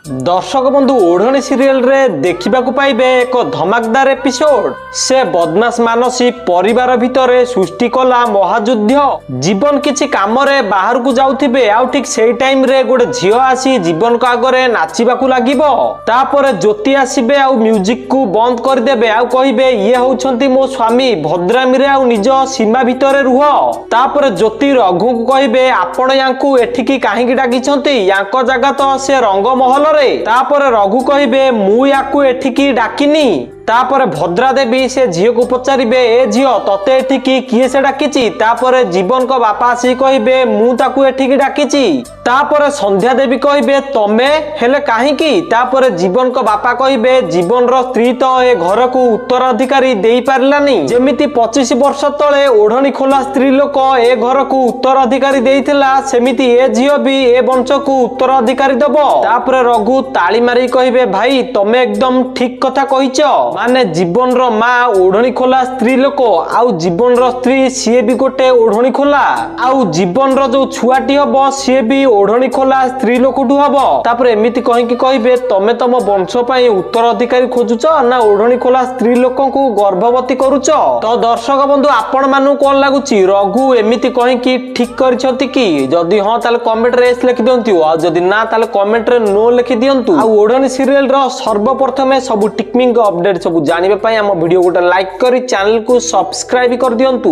दर्शक बंधु ओढ़णी सीरियल रे देखा पाइबे एक धमाकदार एपिसोड। से बदमाश मानसी परिवार भितर सृष्टि कला महायुद्ध। जीवन किछि काम रे बाहर को जाउथिबे आउ ठीक सेई टाइम रे गोटे झियो आसी जीवन को आगरे नाचिबाकू लागिबो। तापरे ज्योति आसीबे आउ म्यूजिक को बंद कर देबे आउ कहिबे ये होउछंती मो स्वामी भद्रामी रे आउ निज सीमा भितर रुह। तापरे ज्योति रघु को कहिबे आपण यांकू एठिकी काहेकि डाकिछंती यांको जगह तो से रंगमहल रे। तापरे रघु कहिबे मु याकू एठिकी डाकिनी। तापरे भद्रा देवी से झियो को पचारिबे ए झियो तते एठिकी किए से डाकिची। तापरे जीवन को बापा आसी कहिबे मु ताकू एठिकी डाकिची। तापरे संध्या देवी कहिबे तमे हेले काहेकि। तापरे जीवन को बापा कहिबे जीवन रो स्त्री तो ए घर को उत्तराधिकारी देई पारलानी। जेमिति 25 वर्ष तळे ओढ़णी खोला स्त्री लोक ए घर को उत्तराधिकारी देइथिला सेमिति ए झियो भी ए वंश को उत्तराधिकारी दबो। तापरे रघु ताली मारी कहिबे भाई तमे एकदम ठीक कथा कहिचो। माने जीवन रो माँ ओढ़णी खोला स्त्री लोक आउ जीवन रो स्त्री सीए भी गोटे ओढ़णी खोला आउ जीवन रो जो छुआटी हबो सीए भी ओढ़णी खोला स्त्री लोकटू हबो। तापर एमिति कहिकि कहिबे तमे तम वंश पई उत्तराधिकारी खोजुच ना ओढ़णी खोला स्त्री लोकन को गर्भवती करूच। तो दर्शक बंधु आपण मानु कोन लागुची रघु एमिति कहिकि ठीक करछथि कि? जदि हां ताले कमेंट रे एस लिखि दियंतु आ जदि ना ताले कमेंट रे नो लिखि दियंतु। आ ओढ़णी सीरियल रो सर्वप्रथमे सब टिकमिंग अपडेट सब जानिबे पई हम वीडियो गोटे लाइक करी चैनल को सब्सक्राइब कर दियंतु।